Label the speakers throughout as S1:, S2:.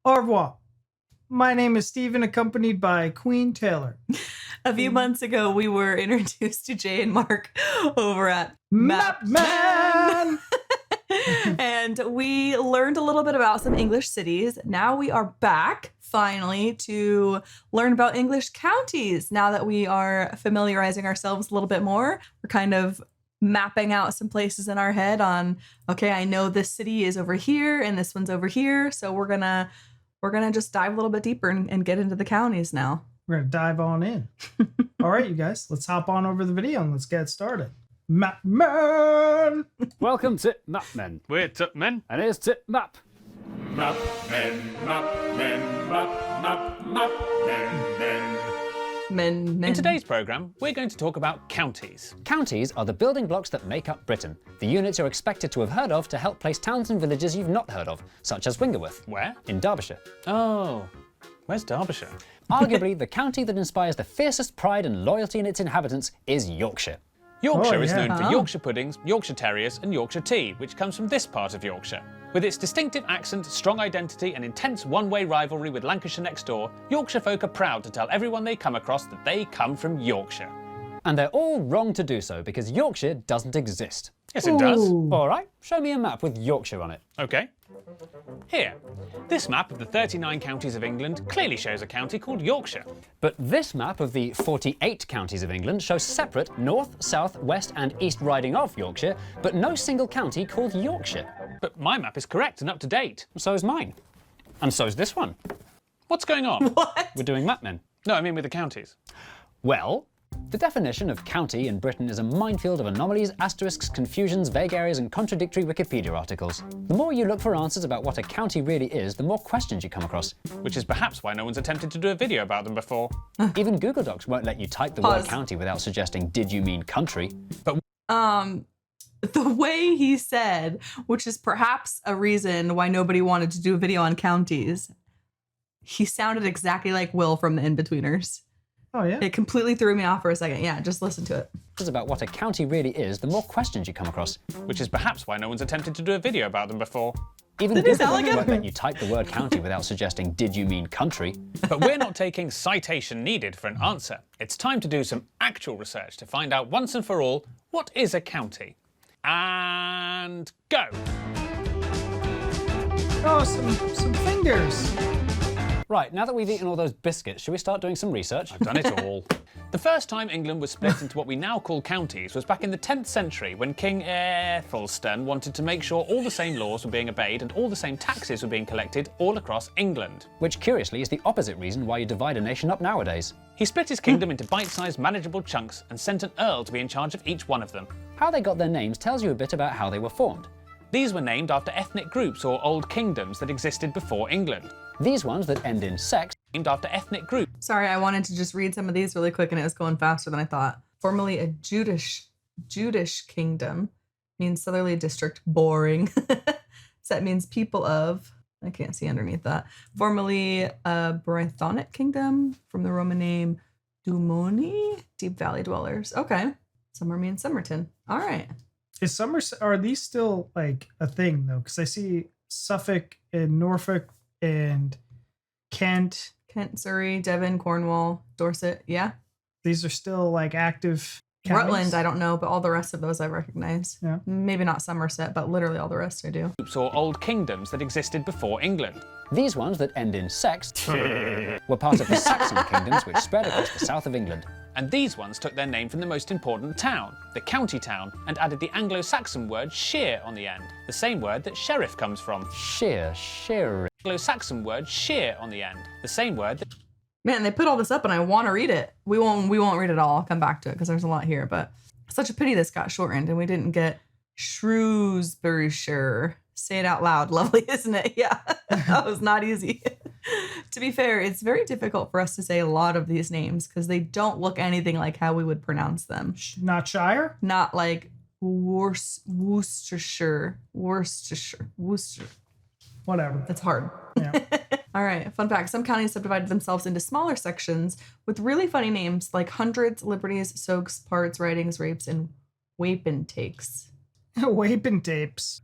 S1: Au revoir. My name is Stephen, accompanied by Queen Taylor.
S2: A few months ago, we were introduced to Jay and Mark over at
S1: Mapman!
S2: And we learned a little bit about some English cities. Now we are back, finally, to learn about English counties. Now that we are familiarizing ourselves a little bit more, we're kind of mapping out some places in our head on, okay, I know this city is over here and this one's over here. So we're gonna just dive a little bit deeper and get into the counties now.
S1: We're going to dive on in. All right, you guys, let's hop on over the video and let's get started. Mapman!
S3: Welcome to Mapmen.
S4: We're Tupmen.
S3: And here's to Map.
S2: Men.
S4: In today's programme, we're going to talk about counties.
S3: Counties are the building blocks that make up Britain. The units you're expected to have heard of to help place towns and villages you've not heard of, such as Wingerworth.
S4: Where?
S3: In Derbyshire.
S4: Oh, where's Derbyshire?
S3: Arguably, the county that inspires the fiercest pride and loyalty in its inhabitants is Yorkshire.
S4: Yorkshire is
S1: yeah.
S4: known for Yorkshire puddings, Yorkshire terriers and Yorkshire tea, which comes from this part of Yorkshire. With its distinctive accent, strong identity and intense one-way rivalry with Lancashire next door, Yorkshire folk are proud to tell everyone they come across that they come from Yorkshire.
S3: And they're all wrong to do so because Yorkshire doesn't exist.
S4: Yes, it does.
S3: All right, show me a map with Yorkshire on it.
S4: OK. Here. This map of the 39 counties of England clearly shows a county called Yorkshire.
S3: But this map of the 48 counties of England shows separate north, south, west and east riding of Yorkshire, but no single county called Yorkshire.
S4: But my map is correct and up to date.
S3: So is mine. And so's this one.
S4: What's going on?
S2: What?
S3: We're doing Mapmen.
S4: No, I mean with the counties.
S3: Well, the definition of county in Britain is a minefield of anomalies, asterisks, confusions, vague areas and contradictory Wikipedia articles. The more you look for answers about what a county really is, the more questions you come across.
S4: Which is perhaps why no one's attempted to do a video about them before.
S3: Even Google Docs won't let you type the word county without suggesting, did you mean country?
S4: But
S2: The way he said, which is perhaps a reason why nobody wanted to do a video on counties, he sounded exactly like Will from the In-Betweeners.
S1: Oh, yeah?
S2: It completely threw me off for a second. Yeah, just listen to it.
S3: About what a county really is, the more questions you come across.
S4: which is perhaps why no one's attempted to do a video about them before.
S3: Even
S2: Did he
S3: Google
S2: sound like
S3: Docs
S2: him?
S3: won't let you type the word county without suggesting, did you mean country?
S4: But we're not taking citation needed for an answer. It's time to do some actual research to find out once and for all, what is a county? And go!
S1: Oh, some fingers.
S3: Right, now that we've eaten all those biscuits, should we start doing some research?
S4: I've done it all. The first time England was split into what we now call counties was back in the 10th century when King Aethelstan wanted to make sure all the same laws were being obeyed and all the same taxes were being collected all across England.
S3: Which, curiously, is the opposite reason why you divide a nation up nowadays.
S4: He split his kingdom into bite-sized manageable chunks and sent an earl to be in charge of each one of them.
S3: How they got their names tells you a bit about how they were formed.
S4: These were named after ethnic groups or old kingdoms that existed before England.
S3: These ones that end in sex,
S4: Named after ethnic groups.
S2: Sorry, I wanted to just read some of these really quick and it was going faster than I thought. Formerly a Judish kingdom means southerly district. Boring. So that means people of, I can't see underneath that. Formerly a Brythonic kingdom from the Roman name Dumoni, deep valley dwellers. Okay. Summer means Somerton. All right.
S1: Is Somerset, are these still like a thing though? Because I see Suffolk and Norfolk and Kent.
S2: Kent, Surrey, Devon, Cornwall, Dorset. Yeah.
S1: These are still like active counties?
S2: Rutland, I don't know, but all the rest of those I recognize.
S1: Yeah.
S2: Maybe not Somerset, but literally all the rest I do.
S4: Or old kingdoms that existed before England.
S3: these ones that end in sex, were part of the Saxon kingdoms which spread across the south of England.
S4: And these ones took their name from the most important town, the county town, and added the Anglo-Saxon word shire on the end, the same word that sheriff comes from.
S3: Sheer.
S4: Anglo-Saxon word shire on the end, the same word that...
S2: Man, they put all this up and I want to read it. We won't read it all. I'll come back to it because there's a lot here, but such a pity this got shortened and we didn't get Shrewsburyshire. Say it out loud. Lovely, isn't it? Yeah, that was not easy. To be fair, it's very difficult for us to say a lot of these names because they don't look anything like how we would pronounce them.
S1: Not Shire?
S2: Not like Worcestershire.
S1: Whatever.
S2: That's hard.
S1: Yeah.
S2: All right, fun fact. Some counties subdivided themselves into smaller sections with really funny names like hundreds, liberties, soaks, parts, ridings, rapes, and wapentakes.
S1: Wapentakes.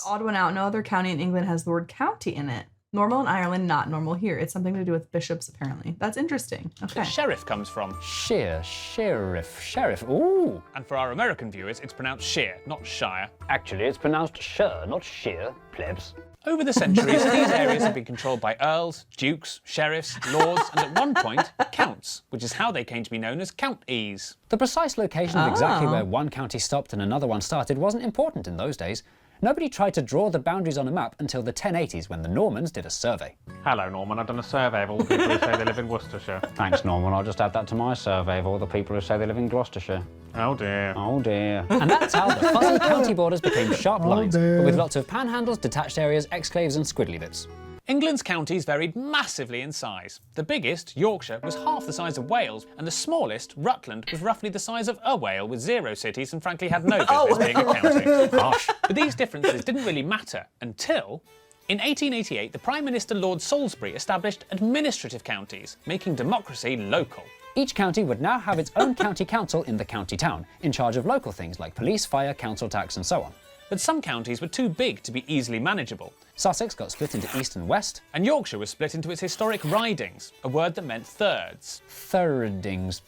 S2: Odd one out. No other county in England has the word county in it. Normal in Ireland, not normal here. It's something to do with bishops, apparently. That's interesting. Okay.
S4: Sheriff comes from.
S3: Sheriff. Ooh.
S4: And for our American viewers, it's pronounced sheer, not shire.
S3: Actually, it's pronounced shire, not sheer, plebs.
S4: Over the centuries, these areas have been controlled by earls, dukes, sheriffs, lords, and at one point, counts, which is how they came to be known as counties.
S3: The precise location of exactly where one county stopped and another one started wasn't important in those days. Nobody tried to draw the boundaries on a map until the 1080s when the Normans did a survey.
S5: Hello, Norman. I've done a survey of all the people who say they live in Worcestershire. Thanks, Norman. I'll just add that to my survey of all the people who say they live in Gloucestershire. Oh dear. Oh dear.
S3: And that's how the fuzzy county borders became sharp lines,
S1: dear.
S3: but with lots of panhandles, detached areas, exclaves and squiggly bits.
S4: England's counties varied massively in size. The biggest, Yorkshire, was half the size of Wales, and the smallest, Rutland, was roughly the size of a Wale with 0 cities and frankly had no business being a county. Harsh. But these differences didn't really matter until... In 1888, the Prime Minister Lord Salisbury established administrative counties, making democracy local.
S3: Each county would now have its own county council in the county town, in charge of local things like police, fire, council tax and so on.
S4: But some counties were too big to be easily manageable.
S3: Sussex got split into east and west.
S4: And Yorkshire was split into its historic ridings, a word that meant thirds.
S3: Ridings.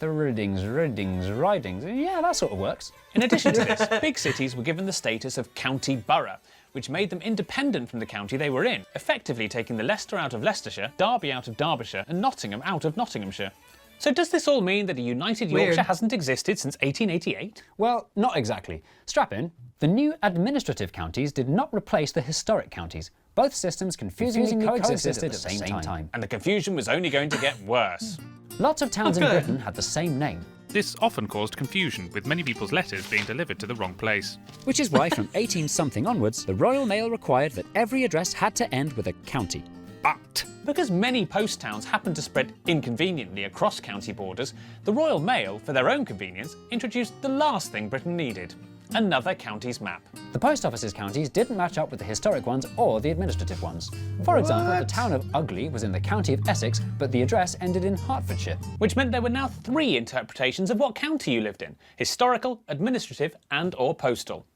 S3: Yeah, that sort of works.
S4: In addition to this, big cities were given the status of county borough, which made them independent from the county they were in, effectively taking the Leicester out of Leicestershire, Derby out of Derbyshire, and Nottingham out of Nottinghamshire. So does this all mean that a united Yorkshire hasn't existed since 1888?
S3: Well, not exactly. Strap in. The new administrative counties did not replace the historic counties. Both systems confusingly coexisted at the same time.
S4: And the confusion was only going to get worse.
S3: Lots of towns in Britain had the same name.
S6: This often caused confusion, with many people's letters being delivered to the wrong place.
S3: Which is why from 18-something onwards, the Royal Mail required that every address had to end with a county.
S4: But because many post towns happened to spread inconveniently across county borders, the Royal Mail, for their own convenience, introduced the last thing Britain needed: another county's map.
S3: The post office's counties didn't match up with the historic ones or the administrative ones. For example, the town of Ugly was in the county of Essex, but the address ended in Hertfordshire.
S4: Which meant there were now 3 interpretations of what county you lived in: historical, administrative, and or postal.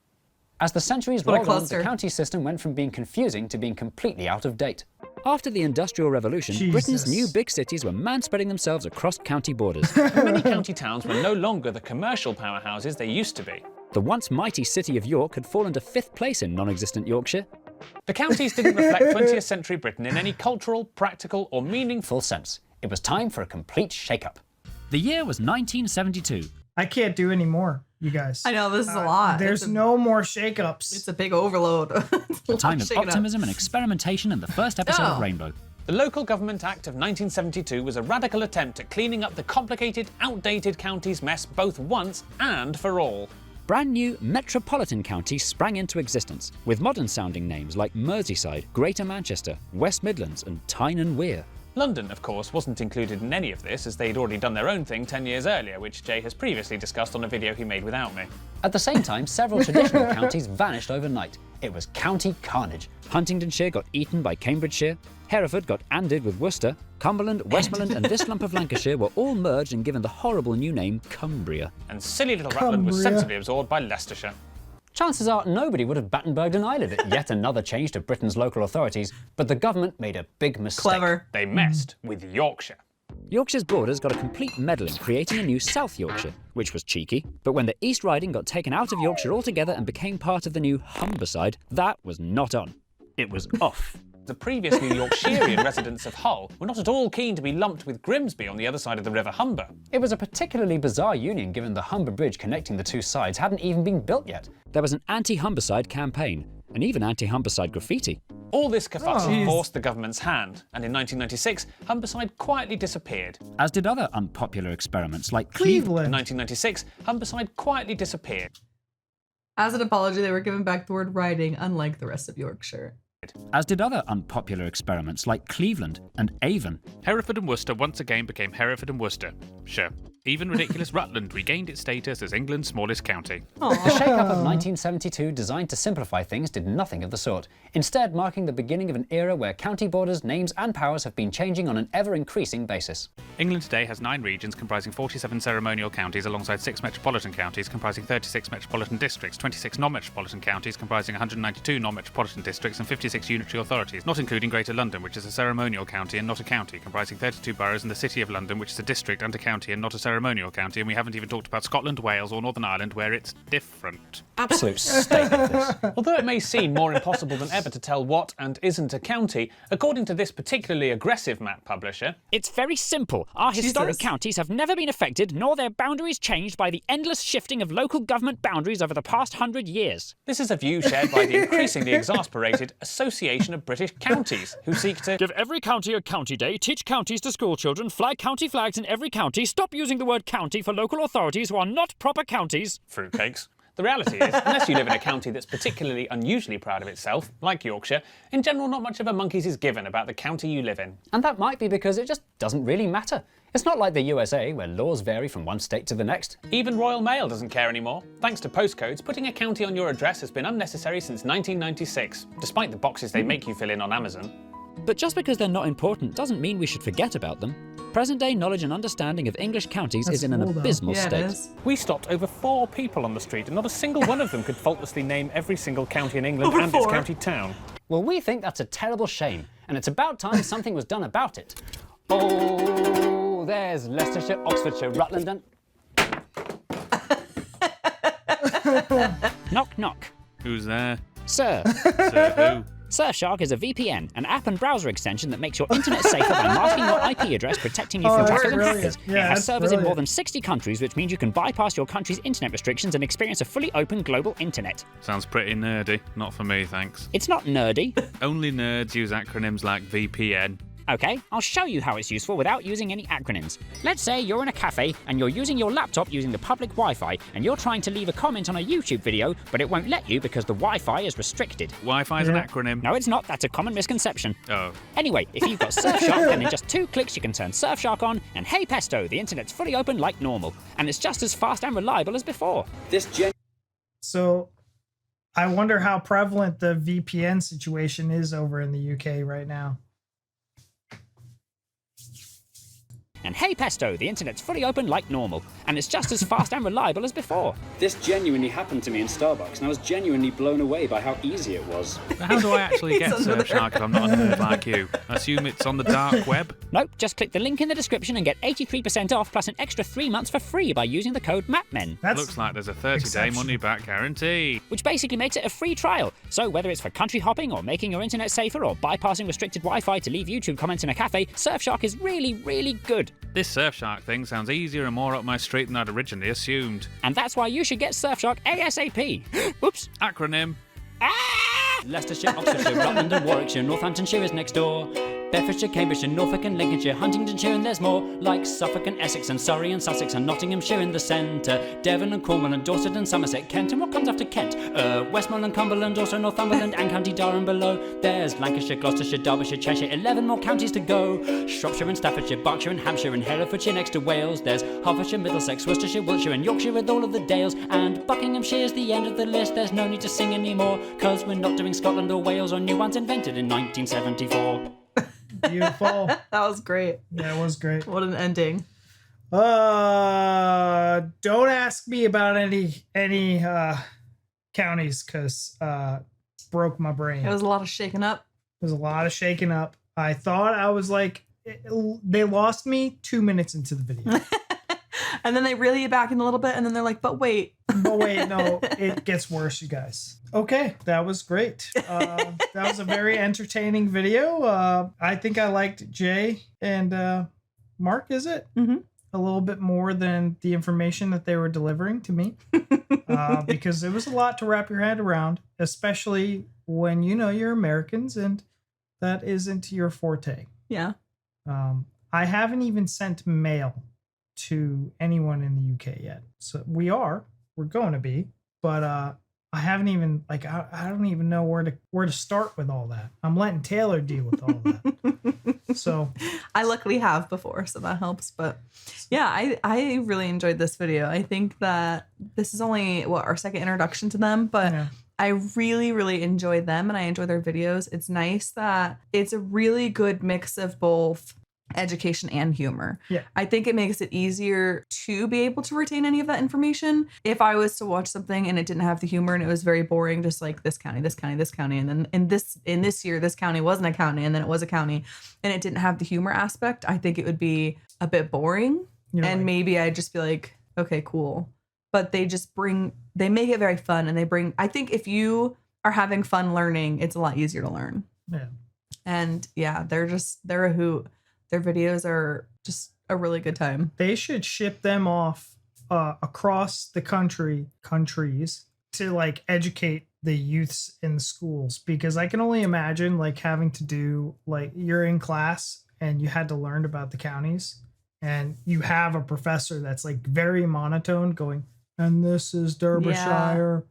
S3: As the centuries rolled on, the county system went from being confusing to being completely out of date. After the Industrial Revolution, Britain's new big cities were man-spreading themselves across county borders.
S4: Many county towns were no longer the commercial powerhouses they used to be.
S3: The once mighty city of York had fallen to 5th place in non-existent Yorkshire.
S4: The counties didn't reflect 20th century Britain in any cultural, practical or meaningful
S3: sense. It was time for a complete shake-up. The year was 1972.
S1: I can't do any more, you guys.
S2: I know, this is a lot.
S1: There's no more shakeups.
S2: It's a big overload.
S3: A time of optimism and experimentation and the first episode of Rainbow.
S4: The Local Government Act of 1972 was a radical attempt at cleaning up the complicated, outdated counties mess both once and for all.
S3: Brand new metropolitan counties sprang into existence, with modern-sounding names like Merseyside, Greater Manchester, West Midlands and Tyne and Wear.
S4: London, of course, wasn't included in any of this, as they'd already done their own thing 10 years earlier, which Jay has previously discussed on a video he made without me.
S3: At the same time, several traditional counties vanished overnight. It was county carnage. Huntingdonshire got eaten by Cambridgeshire, Hereford got anded with Worcester, Cumberland, Westmoreland and this lump of Lancashire were all merged and given the horrible new name Cumbria.
S4: And silly little Rutland was sensibly absorbed by Leicestershire.
S3: Chances are nobody would have Battenberged an eyelid at yet another change to Britain's local authorities, but the government made a big mistake.
S2: Clever.
S4: They messed with Yorkshire.
S3: Yorkshire's borders got a complete medal in creating a new South Yorkshire, which was cheeky, but when the East Riding got taken out of Yorkshire altogether and became part of the new Humberside, that was not on. It was off.
S4: The previous New Yorkshirean residents of Hull were not at all keen to be lumped with Grimsby on the other side of the River Humber.
S3: It was a particularly bizarre union given the Humber Bridge connecting the two sides hadn't even been built yet. There was an anti-Humberside campaign, and even anti-Humberside graffiti.
S4: All this kerfuffle forced the government's hand, and in 1996, Humberside quietly disappeared.
S3: As did other unpopular experiments like
S1: Cleveland.
S4: In 1996, Humberside quietly disappeared.
S2: As an apology, they were given back the word riding, unlike the rest of Yorkshire.
S3: As did other unpopular experiments like Cleveland and Avon.
S6: Hereford and Worcester once again became Hereford and Worcester. Sure. Even ridiculous Rutland regained its status as England's smallest county.
S3: The shake-up of 1972, designed to simplify things, did nothing of the sort, instead marking the beginning of an era where county borders, names and powers have been changing on an ever-increasing basis.
S6: England today has 9 regions comprising 47 ceremonial counties alongside 6 metropolitan counties comprising 36 metropolitan districts, 26 non-metropolitan counties comprising 192 non-metropolitan districts and 56 unitary authorities, not including Greater London, which is a ceremonial county and not a county, comprising 32 boroughs, and the City of London, which is a district and a county and not a ceremonial county, and we haven't even talked about Scotland, Wales or Northern Ireland where it's different.
S3: Absolute state of this.
S4: Although it may seem more impossible than ever to tell what and isn't a county, according to this particularly aggressive map publisher,
S7: it's very simple. Our historic counties have never been affected, nor their boundaries changed by the endless shifting of local government boundaries over the past 100 years.
S4: this is a view shared by the increasingly exasperated Association of British Counties, who seek to
S7: Give every county a county day, teach counties to school children, fly county flags in every county, stop using the word county for local authorities who are not proper counties.
S4: fruitcakes. The reality is, unless you live in a county that's particularly unusually proud of itself, like Yorkshire, in general not much of a monkeys is given about the county you live in.
S3: And that might be because it just doesn't really matter. It's not like the USA, where laws vary from one state to the next.
S4: Even Royal Mail doesn't care anymore. Thanks to postcodes, putting a county on your address has been unnecessary since 1996, despite the boxes they make you fill in on Amazon.
S7: But just because they're not important doesn't mean we should forget about them. Present-day knowledge and understanding of English counties is in an
S1: cool, though.
S7: abysmal
S2: Yeah, it
S7: state.
S2: is.
S4: We stopped over 4 people on the street and not a single one of them could faultlessly name every single county in England
S2: Over
S4: and its
S2: 4?
S4: county town.
S3: Well, we think that's a terrible shame, and it's about time something was done about it. Oh, there's Leicestershire, Oxfordshire, Rutland and...
S7: Knock, knock.
S6: Who's there?
S7: Sir,
S6: Sir who?
S7: Surfshark is a VPN, an app and browser extension that makes your internet safer by masking your IP address, protecting you from
S1: that's
S7: trackers and
S1: brilliant.
S7: hackers.
S1: Yeah,
S7: It has
S1: that's
S7: servers in more
S1: brilliant.
S7: than 60 countries, which means you can bypass your country's internet restrictions and experience a fully open global internet.
S6: Sounds pretty nerdy. Not for me, thanks.
S7: It's not nerdy.
S6: Only nerds use acronyms like VPN.
S7: Okay, I'll show you how it's useful without using any acronyms. Let's say you're in a cafe and you're using your laptop using the public Wi-Fi and you're trying to leave a comment on a YouTube video, but it won't let you because the Wi-Fi is restricted.
S6: Wi-Fi is an acronym.
S7: No, it's not. That's a common misconception.
S6: Oh.
S7: Anyway, if you've got Surfshark, then in just 2 clicks you can turn Surfshark on, and hey pesto, the internet's fully open like normal. And it's just as fast and reliable as before.
S1: So I wonder how prevalent the VPN situation is over in the UK right now.
S7: And hey pesto, the internet's fully open like normal. And it's just as fast and reliable as before.
S3: This genuinely happened to me in Starbucks, and I was genuinely blown away by how easy it was.
S6: But how do I actually get Surfshark if I'm not a nerd like you? I assume it's on the dark web?
S7: Nope, just click the link in the description and get 83% off plus an extra 3 months for free by using the code MAPMEN.
S1: That's
S6: Looks like there's a 30-day
S1: exceptional.
S6: money-back guarantee.
S7: Which basically makes it a free trial. So whether it's for country hopping or making your internet safer or bypassing restricted Wi-Fi to leave YouTube comments in a cafe, Surfshark is really, really good.
S6: This Surfshark thing sounds easier and more up my street than I'd originally assumed.
S7: And that's why you should get Surfshark ASAP. Oops.
S6: Acronym.
S7: Ah!
S3: Leicestershire, Oxfordshire, Rutland and Warwickshire, Northamptonshire is next door. Bedfordshire, Cambridgeshire, Norfolk and Lincolnshire, Huntingdonshire, and there's more, like Suffolk and Essex and Surrey and Sussex and Nottinghamshire in the centre, Devon and Cornwall and Dorset and Somerset, Kent, and what comes after Kent? Westmorland, Cumberland, also Northumberland and County Durham below. There's Lancashire, Gloucestershire, Derbyshire, Cheshire, 11 more counties to go. Shropshire and Staffordshire, Berkshire and Hampshire and Herefordshire next to Wales. There's Hertfordshire, Middlesex, Worcestershire, Wiltshire and Yorkshire with all of the Dales. And Buckinghamshire's the end of the list, there's no need to sing anymore, cause we're not doing Scotland or Wales or new ones invented in 1974.
S1: beautiful.
S2: That was great.
S1: Yeah, it was great.
S2: What an ending.
S1: Don't ask me about any counties because broke my brain.
S2: It was a lot of shaking up.
S1: There's a lot of shaking up. I thought I was like, they lost me 2 minutes into the video.
S2: And then they reel you back in a little bit, and then they're like, but wait.
S1: But wait, no, it gets worse, you guys. Okay, that was great. That was a very entertaining video. I think I liked Jay and Mark, is it?
S2: Mm-hmm.
S1: A little bit more than the information that they were delivering to me. Because it was a lot to wrap your head around, especially when you know you're Americans and that isn't your forte.
S2: Yeah.
S1: I haven't even sent mail to anyone in the UK yet. So we're going to be, but I haven't even I don't even know where to start with all that. I'm letting Taylor deal with all that. So
S2: I luckily have before, so that helps. But yeah, I really enjoyed this video. I think that this is only our second introduction to them, but
S1: yeah.
S2: I really, really enjoy them and I enjoy their videos. It's nice that it's a really good mix of both education and humor.
S1: Yeah.
S2: I think it makes it easier to be able to retain any of that information. If I was to watch something and it didn't have the humor and it was very boring, just like this county, this county, this county, and then in this year, this county wasn't a county, and then it was a county, and it didn't have the humor aspect, I think it would be a bit boring. And maybe I'd just be like, okay, cool. But they make it very fun, and I think if you are having fun learning, it's a lot easier to learn.
S1: Yeah.
S2: And yeah, they're a hoot. Their videos are just a really good time.
S1: They should ship them off across the countries to like educate the youths in the schools, because I can only imagine like having to do, like, you're in class and you had to learn about the counties and you have a professor that's like very monotone going, and this is Derbyshire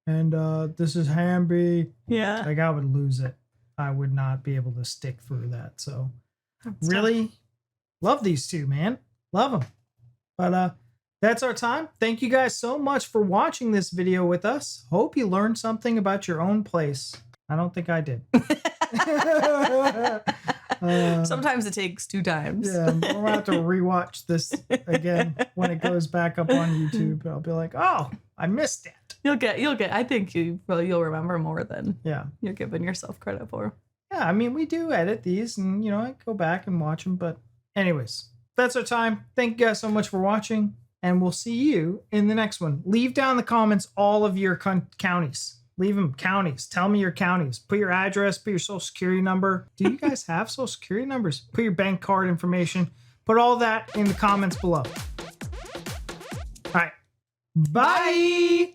S1: and this is Hamby.
S2: Yeah.
S1: Like, I would lose it. I would not be able to stick through that. So really love these two, man. Love them. But that's our time. Thank you guys so much for watching this video with us. Hope you learned something about your own place. I don't think I did.
S2: Sometimes it takes 2 times.
S1: Yeah, we're gonna have to rewatch this again when it goes back up on YouTube. I'll be like, oh, I missed it.
S2: You'll get. I think you'll remember more than you're giving yourself credit for.
S1: Yeah, I mean, we do edit these, and I go back and watch them. But anyways, that's our time. Thank you guys so much for watching, and we'll see you in the next one. Leave down in the comments all of your counties. Leave them counties. Tell me your counties. Put your address. Put your social security number. Do you guys have social security numbers? Put your bank card information. Put all that in the comments below. All right. Bye.